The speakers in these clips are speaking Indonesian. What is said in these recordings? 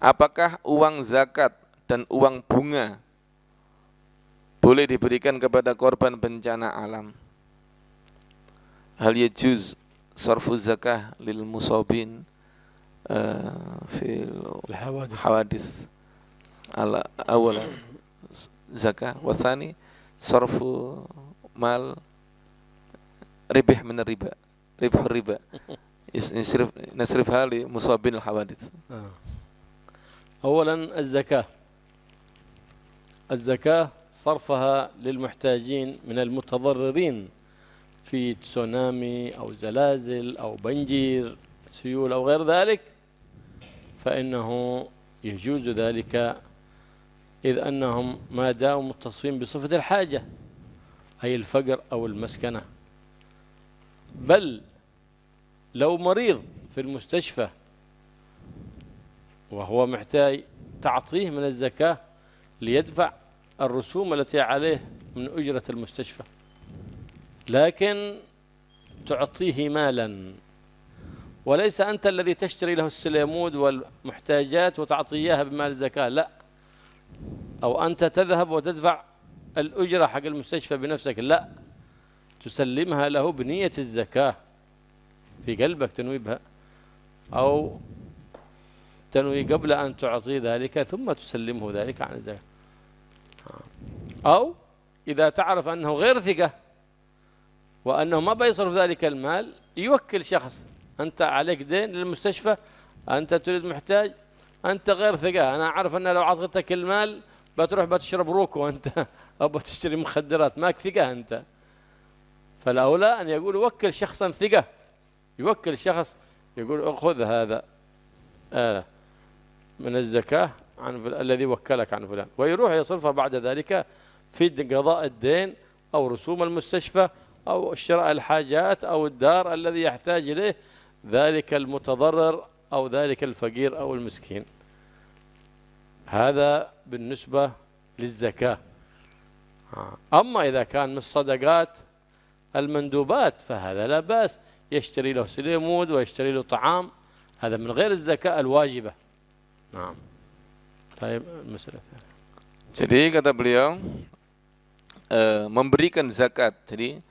apakah uang zakat dan uang bunga boleh diberikan kepada korban bencana alam? Hal yajuz sarfu zakah lil musabin fil hawadis ala awala zakah wa tsani sarfu mal ribah min riba riba nasrifha li musabin al hawadis. أولا الزكاة صرفها للمحتاجين من المتضررين في تسونامي أو زلازل أو بنجير سيول أو غير ذلك، فإنه يجوز ذلك إذ أنهم ما داموا متصفين بصفة الحاجة أي الفقر أو المسكنة. بل لو مريض في المستشفى وهو محتاج تعطيه من الزكاة ليدفع الرسوم التي عليه من أجرة المستشفى، لكن تعطيه مالا وليس أنت الذي تشتري له السليمود والمحتاجات وتعطيه إياها بمال الزكاة، لا، أو أنت تذهب وتدفع الأجرة حق المستشفى بنفسك، لا، تسلمها له بنية الزكاة في قلبك، تنوي بها أو تنوي قبل أن تعطي ذلك ثم تسلمه ذلك عن الزكاة. أو إذا تعرف أنه غير ثقة وأنه ما بيصرف ذلك المال يوكل شخص، أنت عليك دين للمستشفى، أنت تريد محتاج، أنت غير ثقة، أنا أعرف أن لو أعطيتك المال بتروح بتشرب روكو أنت أو بتشتري مخدرات، ماك ثقة أنت. فالأولى أن يقول وكل شخصا ثقة، يوكل شخص يقول خذ هذا من الزكاة عن الذي وكلك عن فلان، ويروح يصرفها بعد ذلك في قضاء الدين أو رسوم المستشفى أو شراء الحاجات أو الدار الذي يحتاج إليه ذلك المتضرر أو ذلك الفقير أو المسكين. هذا بالنسبة للزكاة. أما إذا كان من الصدقات المندوبات فهذا لا بأس، يشتري له سليمود ويشتري له طعام، هذا من غير الزكاة الواجبة. نعم. طيب المسألة الثانية. Jadi kata beliau memberikan zakat. Jadi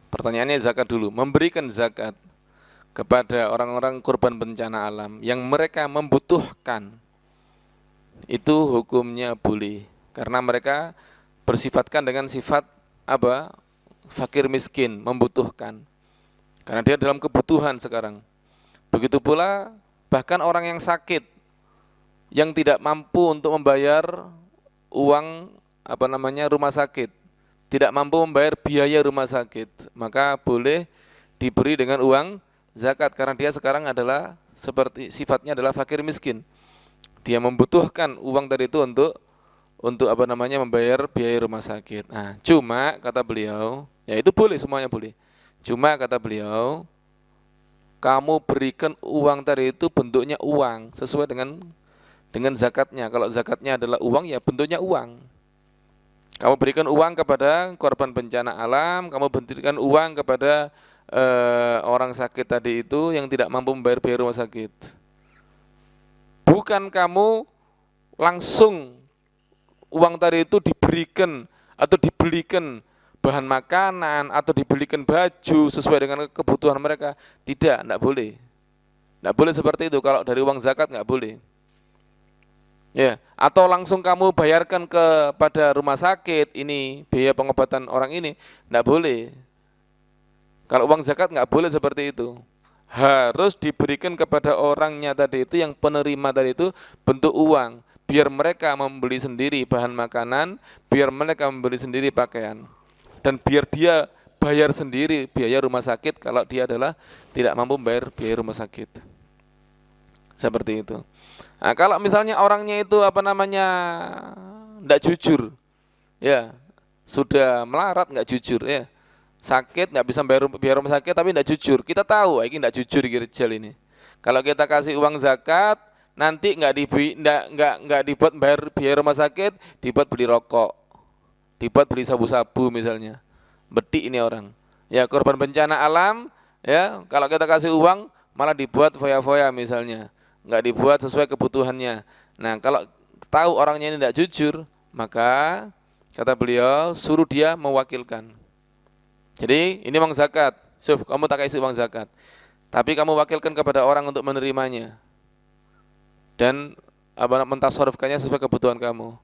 pertanyaannya zakat dulu. Memberikan zakat kepada orang-orang korban bencana alam yang mereka membutuhkan itu hukumnya boleh, karena mereka bersifatkan dengan sifat apa? Fakir miskin, membutuhkan. Karena dia dalam kebutuhan sekarang. Begitu pula bahkan orang yang sakit yang tidak mampu untuk membayar uang rumah sakit, tidak mampu membayar biaya rumah sakit, maka boleh diberi dengan uang zakat karena dia sekarang adalah seperti sifatnya adalah fakir miskin. Dia membutuhkan uang tadi itu untuk membayar biaya rumah sakit. Nah, cuma kata beliau, ya itu boleh, semuanya boleh. Cuma kata beliau, kamu berikan uang tadi itu bentuknya uang sesuai dengan zakatnya. Kalau zakatnya adalah uang, ya bentuknya uang. Kamu berikan uang kepada korban bencana alam, kamu berikan uang kepada orang sakit tadi itu yang tidak mampu membayar biaya rumah sakit. Bukan kamu langsung uang tadi itu diberikan atau dibelikan bahan makanan atau dibelikan baju sesuai dengan kebutuhan mereka. Tidak boleh. Tidak boleh seperti itu. Kalau dari uang zakat nggak boleh. Ya, atau langsung kamu bayarkan kepada rumah sakit ini biaya pengobatan orang ini, tidak boleh. Kalau uang zakat nggak boleh seperti itu. Harus diberikan kepada orangnya tadi itu, yang penerima tadi itu bentuk uang, biar mereka membeli sendiri bahan makanan, biar mereka membeli sendiri pakaian, dan biar dia bayar sendiri biaya rumah sakit kalau dia adalah tidak mampu membayar biaya rumah sakit. Seperti itu. Nah, kalau misalnya orangnya itu tidak jujur, ya sudah melarat, nggak jujur, ya sakit nggak bisa bayar biaya rumah sakit tapi tidak jujur, kita tahu ini tidak jujur Rijal ini. Kalau kita kasih uang zakat, nanti nggak dibuat bayar biaya rumah sakit, dibuat beli rokok, dibuat beli sabu-sabu misalnya, betik ini orang. Ya korban bencana alam, ya kalau kita kasih uang malah dibuat foya-foya misalnya, nggak dibuat sesuai kebutuhannya. Nah, kalau tahu orangnya ini tidak jujur, maka kata beliau suruh dia mewakilkan. Jadi ini uang zakat, kamu tak kasih uang zakat, tapi kamu wakilkan kepada orang untuk menerimanya dan mentasarufkannya sesuai kebutuhan kamu.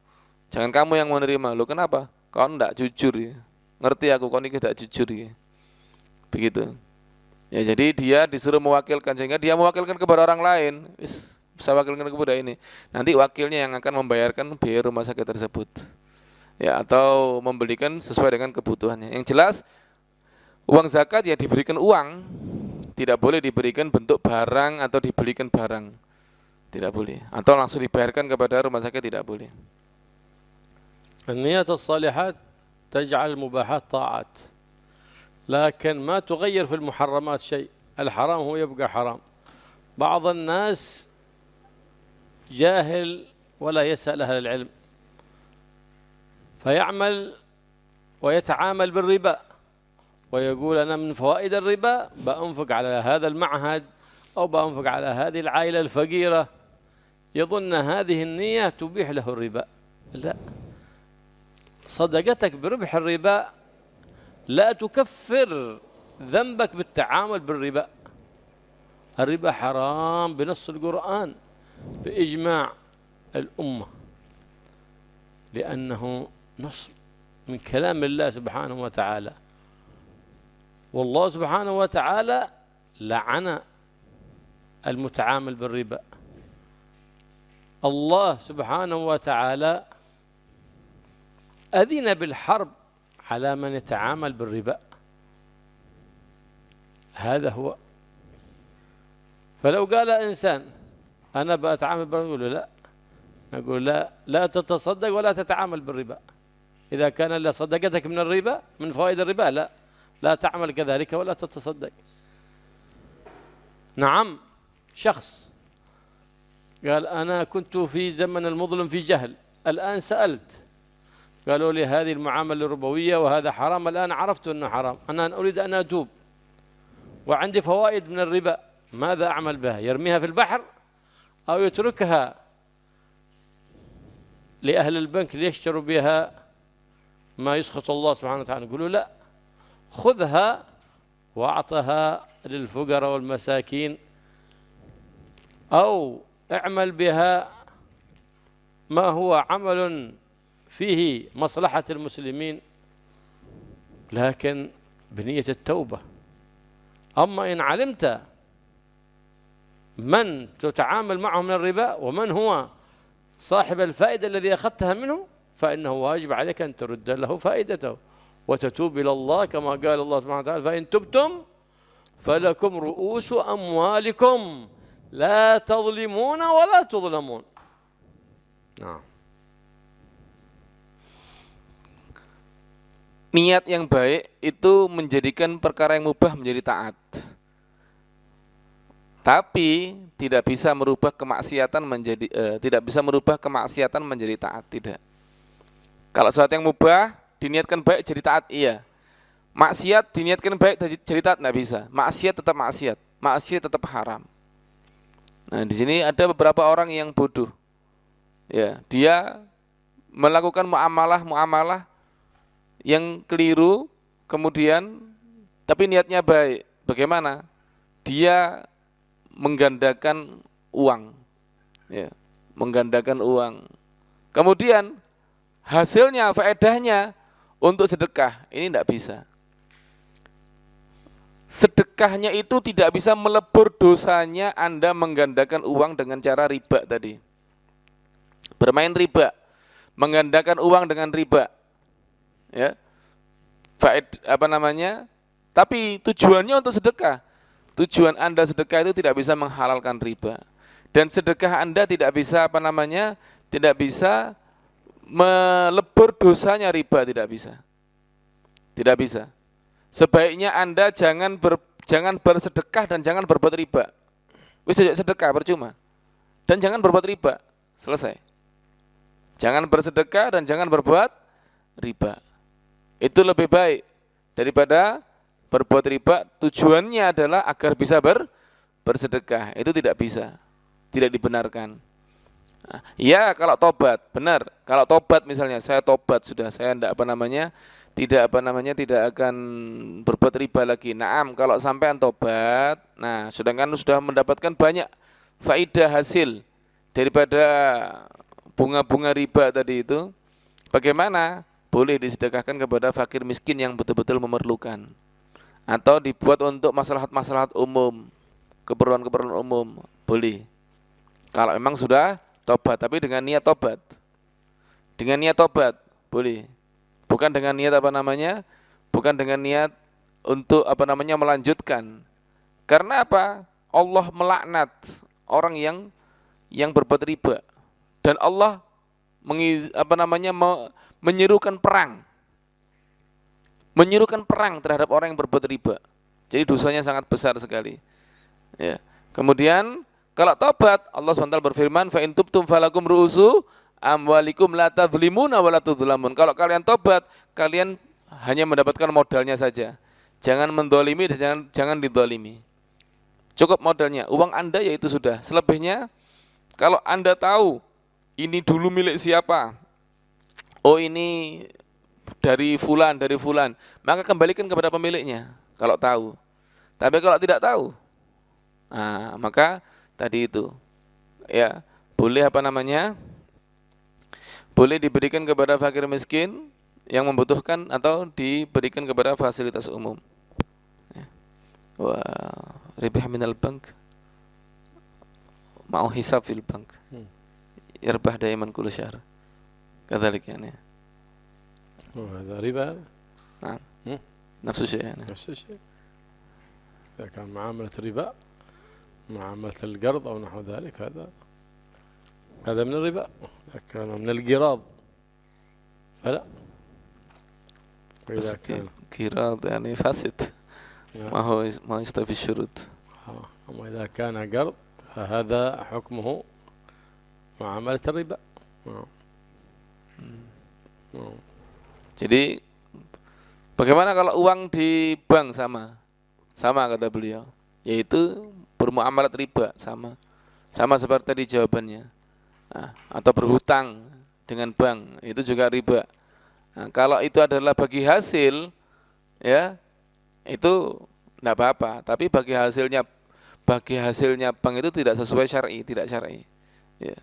Jangan kamu yang menerima. Loh kenapa? Kau tidak jujur ya. Ngerti aku, kau ini tidak jujur ya. Begitu. Ya jadi dia disuruh mewakilkan, sehingga dia mewakilkan kepada orang lain. Bisa wakilkan kepada ini. Nanti wakilnya yang akan membayarkan biaya rumah sakit tersebut. Ya, atau membelikan sesuai dengan kebutuhannya. Yang jelas uang zakat ya diberikan uang, tidak boleh diberikan bentuk barang atau dibelikan barang. Tidak boleh. Atau langsung dibayarkan kepada rumah sakit, tidak boleh. النية الصالحات تجعل المباحات طاعات، لكن ما تغير في المحرمات شيء. الحرام هو يبقى حرام. بعض الناس جاهل ولا يسأل أهل العلم، فيعمل ويتعامل بالربا ويقول أنا من فوائد الربا بأنفق على هذا المعهد أو بأنفق على هذه العائلة الفقيرة، يظن هذه النية تبيح له الربا. لا، صدقتك بربح الربا لا تكفر ذنبك بالتعامل بالربا. الربا حرام بنص القرآن بإجماع الأمة، لأنه نص من كلام الله سبحانه وتعالى، والله سبحانه وتعالى لعن المتعامل بالربا. الله سبحانه وتعالى أذن بالحرب على من يتعامل بالربا. هذا هو. فلو قال إنسان أنا بأتعامل بالربا، نقول له لا، نقول لا تتصدق ولا تتعامل بالربا. إذا كان صدقتك من الربا من فوائد الربا لا تعمل كذلك ولا تتصدق. نعم، شخص قال أنا كنت في زمن المظلم في جهل، الآن سألت قالوا لي هذه المعاملة الربوية وهذا حرام، الآن عرفت أنه حرام، أنا أريد أن أتوب وعندي فوائد من الربا، ماذا أعمل بها؟ يرميها في البحر أو يتركها لأهل البنك ليشتروا بها ما يسخط الله سبحانه وتعالى؟ يقولوا لا، خذها وأعطها للفقراء والمساكين، أو اعمل بها ما هو عمل فيه مصلحة المسلمين، لكن بنية التوبة. أما إن علمت من تتعامل معه من الربا ومن هو صاحب الفائدة الذي أخذتها منه، فإنه واجب عليك أن ترد له فائدته وتتوب إلى الله، كما قال الله سبحانه وتعالى فإن تبتم فلكم رؤوس أموالكم لا تظلمون ولا تظلمون. نعم. Niat yang baik itu menjadikan perkara yang mubah menjadi taat. Tapi tidak bisa merubah kemaksiatan menjadi taat, tidak. Kalau sesuatu yang mubah diniatkan baik jadi taat, iya. Maksiat diniatkan baik jadi taat, enggak bisa. Maksiat tetap maksiat, maksiat tetap haram. Nah, di sini ada beberapa orang yang bodoh. Ya, dia melakukan muamalah yang keliru, kemudian tapi niatnya baik. Bagaimana? Dia menggandakan uang, ya, menggandakan uang. Kemudian hasilnya, faedahnya untuk sedekah, ini tidak bisa. Sedekahnya itu tidak bisa melebur dosanya Anda menggandakan uang dengan cara riba tadi. Bermain riba, menggandakan uang dengan riba. Ya, tapi tujuannya untuk sedekah. Tujuan Anda sedekah itu tidak bisa menghalalkan riba, dan sedekah Anda tidak bisa tidak bisa melebur dosanya riba, tidak bisa. Sebaiknya Anda jangan bersedekah dan jangan berbuat riba. Wis sedekah percuma, dan jangan berbuat riba, selesai. Jangan bersedekah dan jangan berbuat riba. Itu lebih baik daripada berbuat riba. Tujuannya adalah agar bisa bersedekah. Itu tidak bisa, tidak dibenarkan. Ya kalau tobat, benar. Kalau tobat misalnya, saya tobat sudah, saya tidak akan berbuat riba lagi. Naam, kalau sampean tobat, nah sedangkan sudah mendapatkan banyak faidah hasil daripada bunga-bunga riba tadi itu, bagaimana? Boleh disedekahkan kepada fakir miskin yang betul-betul memerlukan, atau dibuat untuk maslahat-maslahat umum, keperluan-keperluan umum, boleh. Kalau memang sudah tobat, tapi dengan niat tobat. Dengan niat tobat, boleh. Bukan dengan niat Bukan dengan niat untuk melanjutkan. Karena apa? Allah melaknat orang yang berbuat riba. Dan Allah menyerukan perang. Menyerukan perang terhadap orang yang berbuat riba. Jadi dosanya sangat besar sekali. Ya. Kemudian kalau tobat, Allah SWT berfirman, fa in tubtum falakum ru'usu amwalikum la tadzlimuna wa la tudzlamun. Kalau kalian tobat, kalian hanya mendapatkan modalnya saja. Jangan mendolimi dan jangan didolimi. Cukup modalnya, uang Anda yaitu sudah. Selebihnya, kalau Anda tahu ini dulu milik siapa, oh ini dari fulan, maka kembalikan kepada pemiliknya kalau tahu. Tapi kalau tidak tahu, nah, maka tadi itu ya boleh boleh diberikan kepada fakir miskin yang membutuhkan atau diberikan kepada fasilitas umum. Wah, ribah minal bank mau hisab fil bank. Yarbah daiman kullu syahr. Kadzalik yani. وهذا ربا. نعم. نفس الشيء يعني. نفس الشيء. إذا كان معاملة الربا معاملة القرض أو نحو ذلك هذا من الربا. إذا كان من القراض فلا. وإذا كان قراض يعني فاسد. ما يستوفي الشروط. أما إذا كان قرض فهذا حكمه معاملة الربا. Jadi bagaimana kalau uang di bank sama kata beliau, yaitu bermuamalat riba sama seperti tadi jawabannya. Nah, atau berhutang dengan bank itu juga riba. Nah, kalau itu adalah bagi hasil, ya itu tidak apa-apa. Tapi bagi hasilnya bank itu tidak sesuai syar'i, tidak syar'i. Ya.